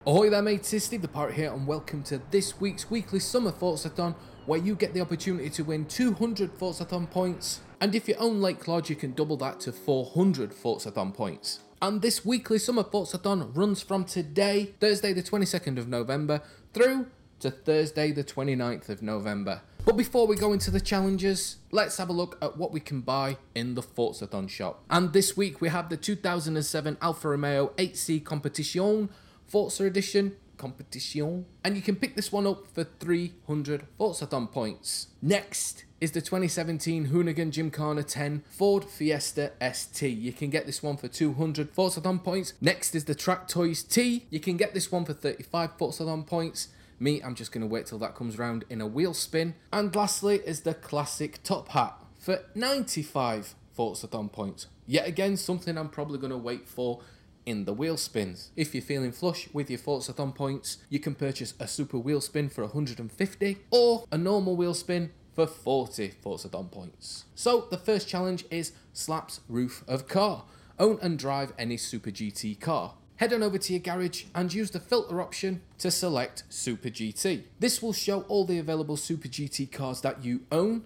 Ahoy there mates, it's Steve the Pirate here and welcome to this week's weekly summer Forzathon where you get the opportunity to win 200 Forzathon points, and if you own Lake Lodge you can double that to 400 Forzathon points. And this weekly summer Forzathon runs from today, Thursday the 22nd of November, through to Thursday the 29th of November. But before we go into the challenges, let's have a look at what we can buy in the Forzathon shop. And this week we have the 2007 Alfa Romeo 8C Competition Forza Edition Competition, and you can pick this one up for 300 Forzathon points. Next is the 2017 Hoonigan Gymkhana 10 Ford Fiesta ST. You can get this one for 200 Forzathon points. Next is the Track Toys T. You can get this one for 35 Forzathon points. Me, I'm just going to wait till that comes round in a wheel spin. And lastly is the classic top hat for 95 Forzathon points. Yet again, something I'm probably going to wait for in the wheel spins. If you're feeling flush with your Forzathon points, you can purchase a super wheel spin for 150 or a normal wheel spin for 40 Forzathon points. So the first challenge is Slap's Roof of Car. Own and drive any Super GT car. Head on over to your garage and use the filter option to select Super GT. This will show all the available Super GT cars that you own.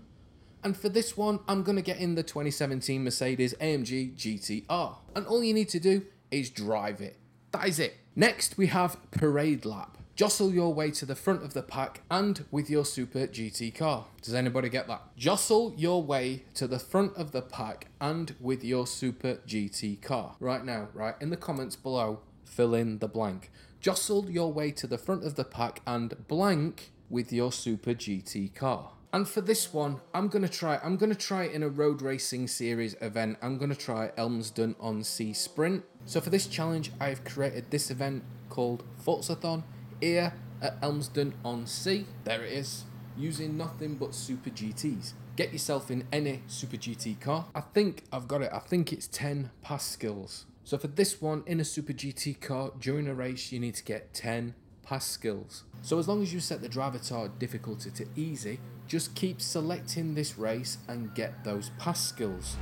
And for this one, I'm going to get in the 2017 Mercedes AMG GTR. And all you need to do is drive it. That is it. Next we have Parade Lap. Jostle your way to the front of the pack and with your Super GT car. Does anybody get that? Jostle your way to the front of the pack and with your Super GT car. Right now, right in the comments below, fill in the blank. Jostle your way to the front of the pack and blank with your Super GT car. And for this one, I'm going to try it in a road racing series event. I'm going to try Elmsden-on-Sea Sprint. So for this challenge, I've created this event called Forzathon here at Elmsden-on-Sea. There it is, using nothing but Super GTs. Get yourself in any Super GT car. I think I've got it. I think it's 10 pass skills. So for this one, in a Super GT car, during a race, you need to get 10 pass skills. So as long as you set the driver tar difficulty to easy, just keep selecting this race and get those pass skills.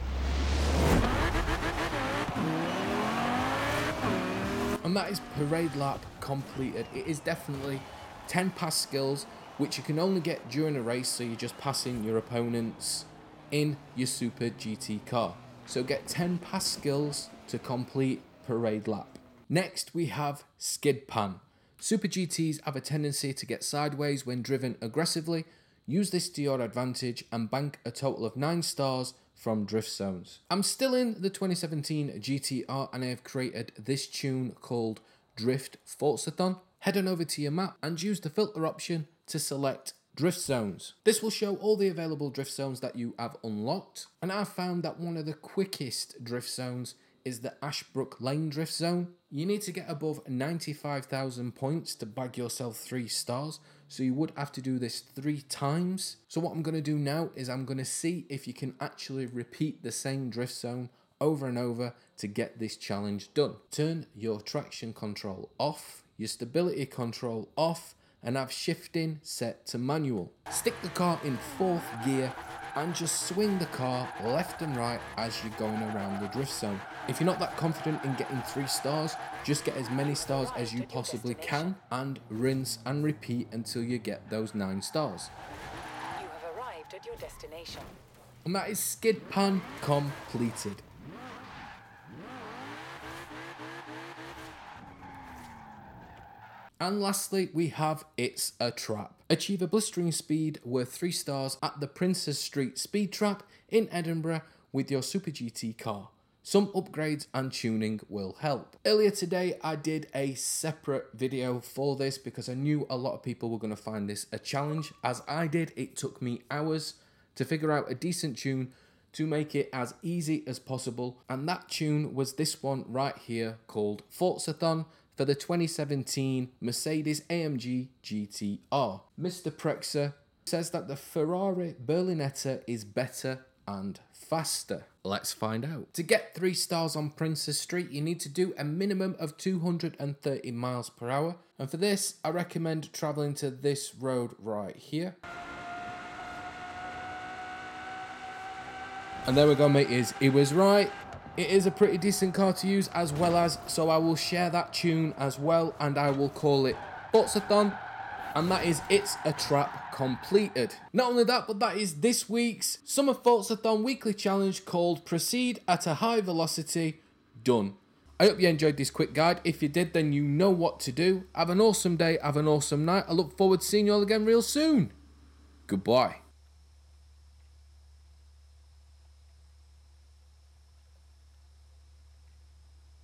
And that is Parade Lap completed. It is definitely 10 pass skills, which you can only get during a race, so you're just passing your opponents in your Super GT car. So get 10 pass skills to complete Parade Lap. Next we have Skid Pan. Super GTs have a tendency to get sideways when driven aggressively. Use this to your advantage and bank a total of 9 stars from drift zones. I'm still in the 2017 GTR and I have created this tune called Drift Forzathon. Head on over to your map and use the filter option to select drift zones. This will show all the available drift zones that you have unlocked, and I've found that one of the quickest drift zones is the Ashbrook Lane drift zone. You need to get above 95,000 points to bag yourself 3 stars, so you would have to do this 3 times. So what I'm going to do now is I'm going to see if you can actually repeat the same drift zone over and over to get this challenge done. Turn your traction control off, your stability control off, and have shifting set to manual. Stick the car in 4th gear and just swing the car left and right as you're going around the drift zone. If you're not that confident in getting 3 stars, just get as many stars as you possibly can and rinse and repeat until you get those 9 stars. You have arrived at your destination. And that is Skid Pan completed. And lastly, we have It's a Trap. Achieve a blistering speed worth 3 stars at the Princes Street Speed Trap in Edinburgh with your Super GT car. Some upgrades and tuning will help. Earlier today, I did a separate video for this because I knew a lot of people were going to find this a challenge. As I did, it took me hours to figure out a decent tune to make it as easy as possible. And that tune was this one right here called Forzathon for the 2017 Mercedes AMG GTR. Mr. Prexer says that the Ferrari Berlinetta is better and faster. Let's find out. To get 3 stars on Princes Street, you need to do a minimum of 230 miles per hour. And for this, I recommend traveling to this road right here. And there we go, mateys. He was right. It is a pretty decent car to use as well as, so I will share that tune as well, and I will call it FORZATHON, and that is It's a Trap completed. Not only that, but that is this week's Summer FORZATHON weekly challenge called Proceed at a High Velocity done. I hope you enjoyed this quick guide. If you did, then you know what to do. Have an awesome day, have an awesome night. I look forward to seeing you all again real soon. Goodbye.